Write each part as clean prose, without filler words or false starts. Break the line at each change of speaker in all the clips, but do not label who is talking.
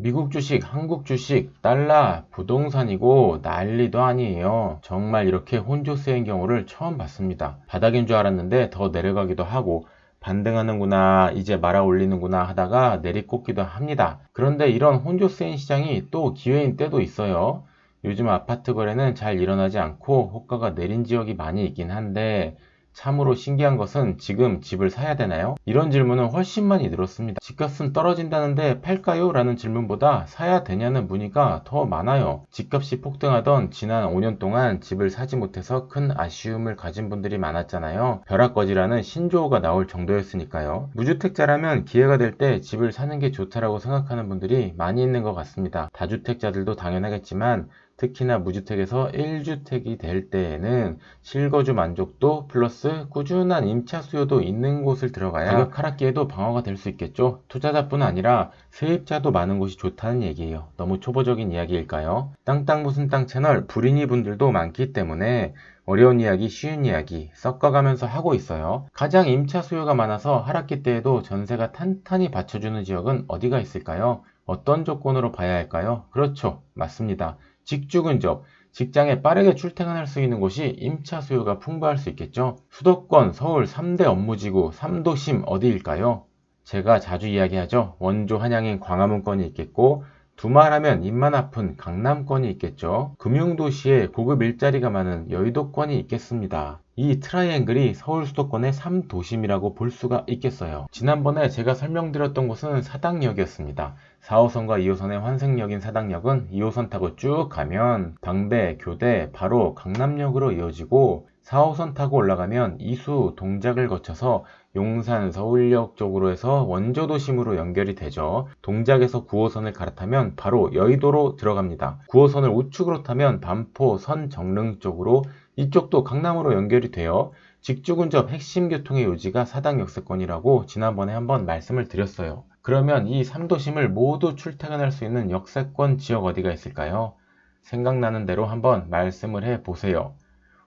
미국 주식, 한국 주식, 달러, 부동산이고 난리도 아니에요. 정말 이렇게 혼조 세인 경우를 처음 봤습니다. 바닥인 줄 알았는데 더 내려가기도 하고 반등하는구나, 이제 말아 올리는구나 하다가 내리꽂기도 합니다. 그런데 이런 혼조 세인 시장이 또 기회인 때도 있어요. 요즘 아파트 거래는 잘 일어나지 않고 호가가 내린 지역이 많이 있긴 한데 참으로 신기한 것은 지금 집을 사야 되나요? 이런 질문은 훨씬 많이 늘었습니다. 집값은 떨어진다는데 팔까요? 라는 질문보다 사야 되냐는 문의가 더 많아요. 집값이 폭등하던 지난 5년 동안 집을 사지 못해서 큰 아쉬움을 가진 분들이 많았잖아요. 벼락거지라는 신조어가 나올 정도였으니까요. 무주택자라면 기회가 될 때 집을 사는 게 좋다라고 생각하는 분들이 많이 있는 것 같습니다. 다주택자들도 당연하겠지만 특히나 무주택에서 1주택이 될 때에는 실거주 만족도 플러스 꾸준한 임차 수요도 있는 곳을 들어가야 가격 하락기에도 방어가 될 수 있겠죠. 투자자뿐 아니라 세입자도 많은 곳이 좋다는 얘기예요. 너무 초보적인 이야기일까요? 땅땅 무슨 땅 채널 불인이 분들도 많기 때문에 어려운 이야기, 쉬운 이야기 섞어가면서 하고 있어요. 가장 임차 수요가 많아서 하락기 때에도 전세가 탄탄히 받쳐주는 지역은 어디가 있을까요? 어떤 조건으로 봐야 할까요? 그렇죠. 맞습니다. 직주 근접, 직장에 빠르게 출퇴근할 수 있는 곳이 임차 수요가 풍부할 수 있겠죠. 수도권, 서울 3대 업무지구, 3도심 어디일까요? 제가 자주 이야기하죠. 원조 한양인 광화문권이 있겠고, 두말하면 입만 아픈 강남권이 있겠죠. 금융도시에 고급 일자리가 많은 여의도권이 있겠습니다. 이 트라이앵글이 서울 수도권의 3도심이라고 볼 수가 있겠어요. 지난번에 제가 설명드렸던 곳은 사당역이었습니다. 4호선과 2호선의 환승역인 사당역은 2호선 타고 쭉 가면 방배, 교대, 바로 강남역으로 이어지고 4호선 타고 올라가면 이수, 동작을 거쳐서 용산, 서울역 쪽으로 해서 원조도심으로 연결이 되죠. 동작에서 9호선을 갈아타면 바로 여의도로 들어갑니다. 9호선을 우측으로 타면 반포, 선정릉 쪽으로 이쪽도 강남으로 연결이 돼요. 직주근접 핵심 교통의 요지가 사당 역세권이라고 지난번에 한번 말씀을 드렸어요. 그러면 이 3도심을 모두 출퇴근할 수 있는 역세권 지역 어디가 있을까요? 생각나는 대로 한번 말씀을 해보세요.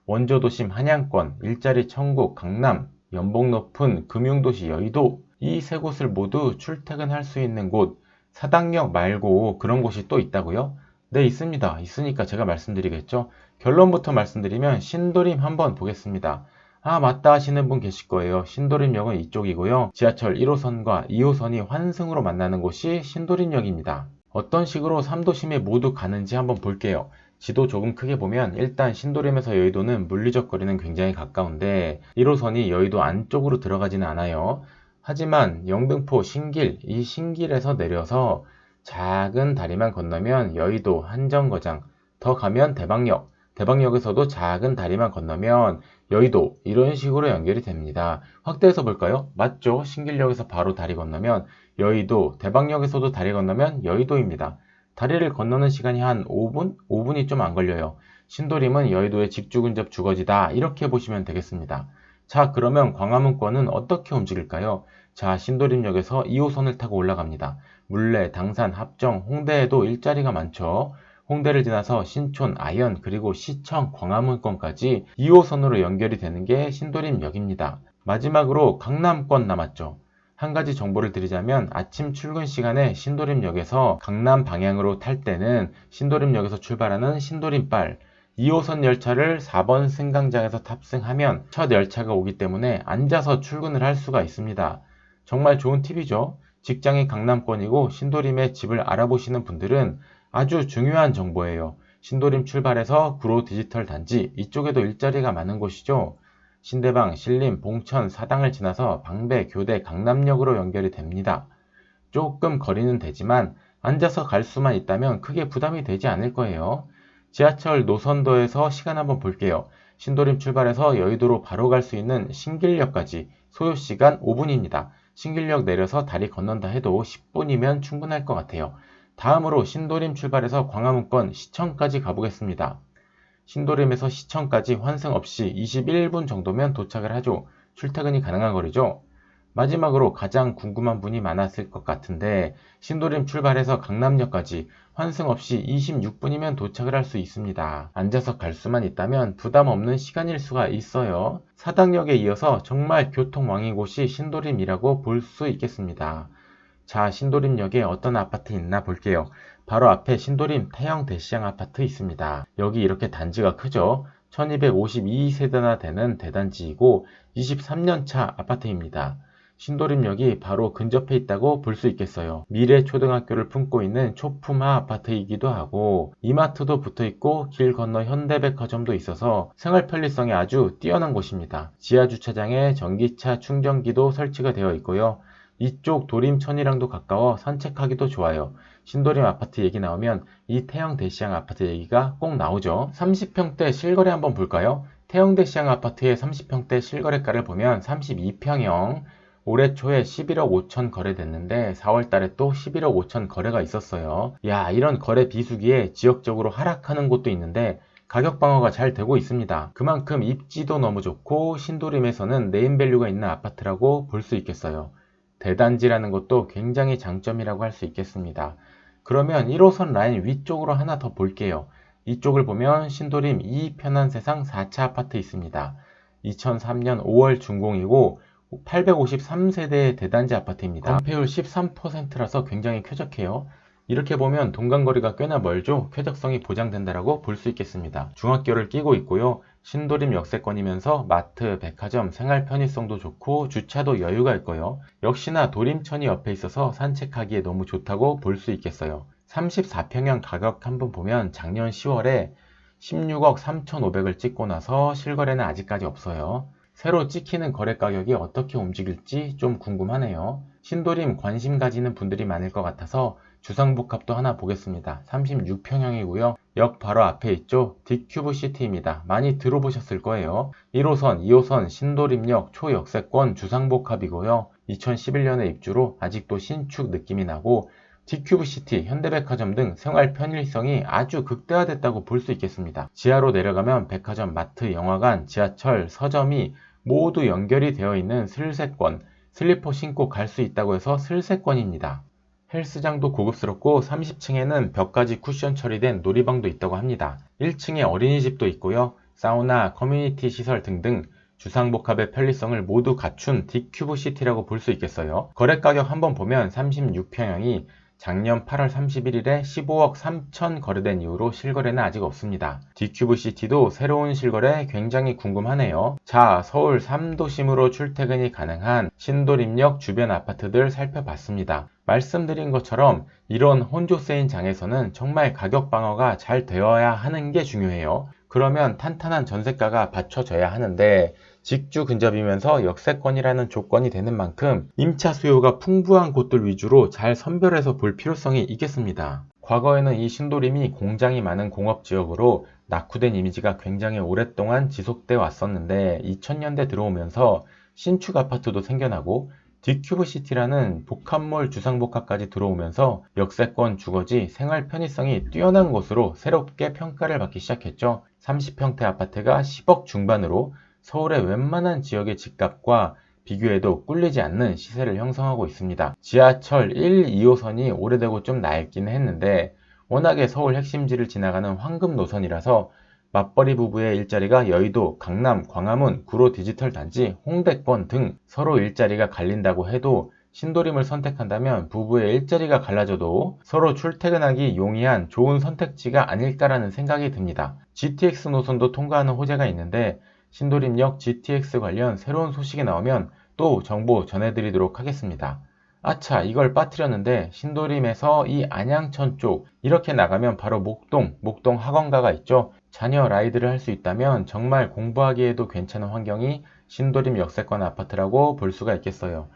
원조도심 한양권, 일자리 천국 강남, 연봉 높은 금융도시 여의도 이 세 곳을 모두 출퇴근할 수 있는 곳 사당역 말고 그런 곳이 또 있다고요? 네, 있습니다. 있으니까 제가 말씀드리겠죠. 결론부터 말씀드리면 신도림 한번 보겠습니다. 아, 맞다 하시는 분 계실 거예요. 신도림역은 이쪽이고요. 지하철 1호선과 2호선이 환승으로 만나는 곳이 신도림역입니다. 어떤 식으로 3도심에 모두 가는지 한번 볼게요. 지도 조금 크게 보면 일단 신도림에서 여의도는 물리적 거리는 굉장히 가까운데 1호선이 여의도 안쪽으로 들어가지는 않아요. 하지만 영등포, 신길, 이 신길에서 내려서 작은 다리만 건너면 여의도, 한정거장, 더 가면 대방역, 대방역에서도 작은 다리만 건너면 여의도 이런 식으로 연결이 됩니다. 확대해서 볼까요? 맞죠? 신길역에서 바로 다리 건너면 여의도, 대방역에서도 다리 건너면 여의도입니다. 다리를 건너는 시간이 한 5분? 5분이 좀 안 걸려요. 신도림은 여의도의 직주근접 주거지다 이렇게 보시면 되겠습니다. 자, 그러면 광화문권은 어떻게 움직일까요? 자, 신도림역에서 2호선을 타고 올라갑니다. 물레, 당산, 합정, 홍대에도 일자리가 많죠. 홍대를 지나서 신촌, 아현, 그리고 시청, 광화문권까지 2호선으로 연결이 되는 게 신도림역입니다. 마지막으로 강남권 남았죠. 한 가지 정보를 드리자면 아침 출근 시간에 신도림역에서 강남 방향으로 탈 때는 신도림역에서 출발하는 신도림빨 2호선 열차를 4번 승강장에서 탑승하면 첫 열차가 오기 때문에 앉아서 출근을 할 수가 있습니다. 정말 좋은 팁이죠. 직장이 강남권이고 신도림에 집을 알아보시는 분들은 아주 중요한 정보예요. 신도림 출발해서 구로 디지털 단지 이쪽에도 일자리가 많은 곳이죠. 신대방, 신림, 봉천, 사당을 지나서 방배, 교대, 강남역으로 연결이 됩니다. 조금 거리는 되지만 앉아서 갈 수만 있다면 크게 부담이 되지 않을 거예요. 지하철 노선도에서 시간 한번 볼게요. 신도림 출발해서 여의도로 바로 갈 수 있는 신길역까지 소요시간 5분입니다. 신길역 내려서 다리 건넌다 해도 10분이면 충분할 것 같아요. 다음으로 신도림 출발해서 광화문권 시청까지 가보겠습니다. 신도림에서 시청까지 환승 없이 21분 정도면 도착을 하죠. 출퇴근이 가능한 거리죠. 마지막으로 가장 궁금한 분이 많았을 것 같은데 신도림 출발해서 강남역까지 환승 없이 26분이면 도착을 할 수 있습니다. 앉아서 갈 수만 있다면 부담 없는 시간일 수가 있어요. 사당역에 이어서 정말 교통왕인 곳이 신도림이라고 볼 수 있겠습니다. 자, 신도림역에 어떤 아파트 있나 볼게요. 바로 앞에 신도림 태형 대시양 아파트 있습니다. 여기 이렇게 단지가 크죠? 1252세대나 되는 대단지이고 23년차 아파트입니다. 신도림역이 바로 근접해 있다고 볼 수 있겠어요. 미래초등학교를 품고 있는 초품화 아파트이기도 하고 이마트도 붙어 있고 길 건너 현대백화점도 있어서 생활 편리성이 아주 뛰어난 곳입니다. 지하 주차장에 전기차 충전기도 설치가 되어 있고요. 이쪽 도림천이랑도 가까워 산책하기도 좋아요. 신도림 아파트 얘기 나오면 이 태형 대시양 아파트 얘기가 꼭 나오죠. 30평대 실거래 한번 볼까요? 태형 대시양 아파트의 30평대 실거래가를 보면 32평형 올해 초에 11억 5천 거래됐는데 4월 달에 또 11억 5천 거래가 있었어요. 야, 이런 거래 비수기에 지역적으로 하락하는 곳도 있는데 가격 방어가 잘 되고 있습니다. 그만큼 입지도 너무 좋고 신도림에서는 네임밸류가 있는 아파트라고 볼 수 있겠어요. 대단지라는 것도 굉장히 장점이라고 할 수 있겠습니다. 그러면 1호선 라인 위쪽으로 하나 더 볼게요. 이쪽을 보면 신도림 이 편한 세상 4차 아파트 있습니다. 2003년 5월 준공이고 853세대의 대단지 아파트입니다. 건폐율 13%라서 굉장히 쾌적해요. 이렇게 보면 동간거리가 꽤나 멀죠. 쾌적성이 보장된다고 볼 수 있겠습니다. 중학교를 끼고 있고요. 신도림 역세권이면서 마트, 백화점, 생활 편의성도 좋고 주차도 여유가 있고요. 역시나 도림천이 옆에 있어서 산책하기에 너무 좋다고 볼 수 있겠어요. 34평형 가격 한번 보면 작년 10월에 16억 3,500을 찍고 나서 실거래는 아직까지 없어요. 새로 찍히는 거래 가격이 어떻게 움직일지 좀 궁금하네요. 신도림 관심 가지는 분들이 많을 것 같아서 주상복합도 하나 보겠습니다. 36평형이고요. 역 바로 앞에 있죠. 딕큐브 시티입니다. 많이 들어보셨을 거예요. 1호선, 2호선 신도림역 초역세권 주상복합이고요. 2011년에 입주로 아직도 신축 느낌이 나고 딕큐브 시티, 현대백화점 등 생활 편의성이 아주 극대화됐다고 볼 수 있겠습니다. 지하로 내려가면 백화점, 마트, 영화관, 지하철, 서점이 모두 연결이 되어 있는 슬세권, 슬리퍼 신고 갈 수 있다고 해서 슬세권입니다. 헬스장도 고급스럽고 30층에는 벽까지 쿠션 처리된 놀이방도 있다고 합니다. 1층에 어린이집도 있고요. 사우나, 커뮤니티 시설 등등 주상복합의 편리성을 모두 갖춘 딕큐브 시티라고 볼 수 있겠어요. 거래 가격 한번 보면 36평형이 작년 8월 31일에 15억 3천 거래된 이후로 실거래는 아직 없습니다. 딕큐브 시티도 새로운 실거래 굉장히 궁금하네요. 자, 서울 3도심으로 출퇴근이 가능한 신도림역 주변 아파트들 살펴봤습니다. 말씀드린 것처럼 이런 혼조세인 장에서는 정말 가격 방어가 잘 되어야 하는 게 중요해요. 그러면 탄탄한 전세가가 받쳐져야 하는데 직주 근접이면서 역세권이라는 조건이 되는 만큼 임차 수요가 풍부한 곳들 위주로 잘 선별해서 볼 필요성이 있겠습니다. 과거에는 이 신도림이 공장이 많은 공업지역으로 낙후된 이미지가 굉장히 오랫동안 지속돼 왔었는데 2000년대 들어오면서 신축 아파트도 생겨나고 딕큐브 시티라는 복합몰 주상복합까지 들어오면서 역세권 주거지 생활 편의성이 뛰어난 곳으로 새롭게 평가를 받기 시작했죠. 30평대 아파트가 10억 중반으로 서울의 웬만한 지역의 집값과 비교해도 꿀리지 않는 시세를 형성하고 있습니다. 지하철 1, 2호선이 오래되고 좀 낡긴 했는데 워낙에 서울 핵심지를 지나가는 황금 노선이라서 맞벌이 부부의 일자리가 여의도, 강남, 광화문, 구로 디지털 단지, 홍대권 등 서로 일자리가 갈린다고 해도 신도림을 선택한다면 부부의 일자리가 갈라져도 서로 출퇴근하기 용이한 좋은 선택지가 아닐까라는 생각이 듭니다. GTX 노선도 통과하는 호재가 있는데 신도림역 GTX 관련 새로운 소식이 나오면 또 정보 전해드리도록 하겠습니다. 아차, 이걸 빠뜨렸는데 신도림에서 이 안양천 쪽 이렇게 나가면 바로 목동 학원가가 있죠. 자녀 라이드를 할 수 있다면 정말 공부하기에도 괜찮은 환경이 신도림 역세권 아파트라고 볼 수가 있겠어요.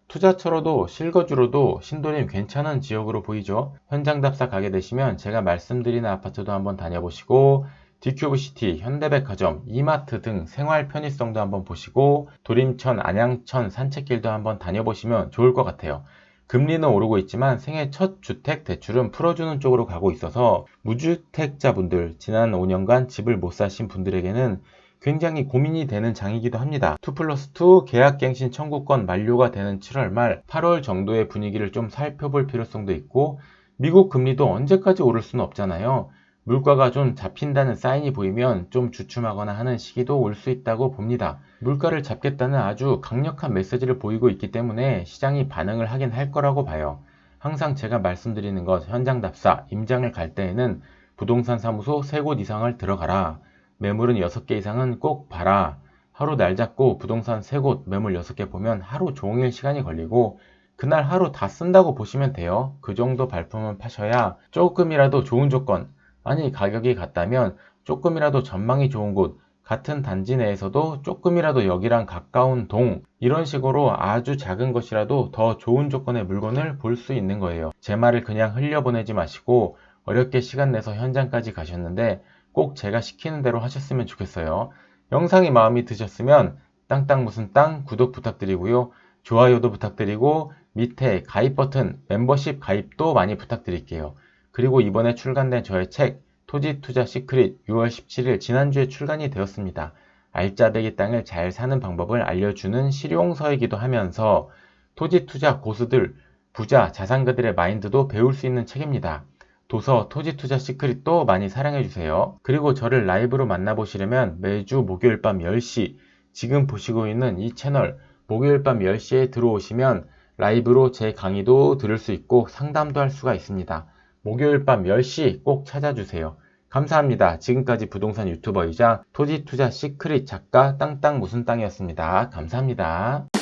투자처로도 실거주로도 신도림 괜찮은 지역으로 보이죠. 현장 답사 가게 되시면 제가 말씀드리는 아파트도 한번 다녀보시고 딕큐브시티, 현대백화점, 이마트 등 생활 편의성도 한번 보시고 도림천, 안양천 산책길도 한번 다녀보시면 좋을 것 같아요. 금리는 오르고 있지만 생애 첫 주택 대출은 풀어주는 쪽으로 가고 있어서 무주택자분들, 지난 5년간 집을 못 사신 분들에게는 굉장히 고민이 되는 장이기도 합니다. 2+2 계약갱신 청구권 만료가 되는 7월 말 8월 정도의 분위기를 좀 살펴볼 필요성도 있고 미국 금리도 언제까지 오를 수는 없잖아요. 물가가 좀 잡힌다는 사인이 보이면 좀 주춤하거나 하는 시기도 올 수 있다고 봅니다. 물가를 잡겠다는 아주 강력한 메시지를 보이고 있기 때문에 시장이 반응을 하긴 할 거라고 봐요. 항상 제가 말씀드리는 것, 현장 답사, 임장을 갈 때에는 부동산 사무소 3곳 이상을 들어가라. 매물은 6개 이상은 꼭 봐라. 하루 날 잡고 부동산 3곳, 매물 6개 보면 하루 종일 시간이 걸리고 그날 하루 다 쓴다고 보시면 돼요. 그 정도 발품은 파셔야 조금이라도 좋은 조건, 아니 가격이 같다면 조금이라도 전망이 좋은 곳, 같은 단지 내에서도 조금이라도 여기랑 가까운 동, 이런 식으로 아주 작은 것이라도 더 좋은 조건의 물건을 볼 수 있는 거예요. 제 말을 그냥 흘려보내지 마시고 어렵게 시간 내서 현장까지 가셨는데 꼭 제가 시키는 대로 하셨으면 좋겠어요. 영상이 마음에 드셨으면 땅땅 무슨 땅 구독 부탁드리고요. 좋아요도 부탁드리고 밑에 가입 버튼 멤버십 가입도 많이 부탁드릴게요. 그리고 이번에 출간된 저의 책 토지 투자 시크릿 6월 17일 지난주에 출간이 되었습니다. 알짜배기 땅을 잘 사는 방법을 알려주는 실용서이기도 하면서 토지 투자 고수들, 부자, 자산가들의 마인드도 배울 수 있는 책입니다. 도서 토지 투자 시크릿도 많이 사랑해주세요. 그리고 저를 라이브로 만나보시려면 매주 목요일 밤 10시, 지금 보시고 있는 이 채널 목요일 밤 10시에 들어오시면 라이브로 제 강의도 들을 수 있고 상담도 할 수가 있습니다. 목요일 밤 10시 꼭 찾아주세요. 감사합니다. 지금까지 부동산 유튜버이자 토지 투자 시크릿 작가 땅땅 무슨 땅이었습니다. 감사합니다.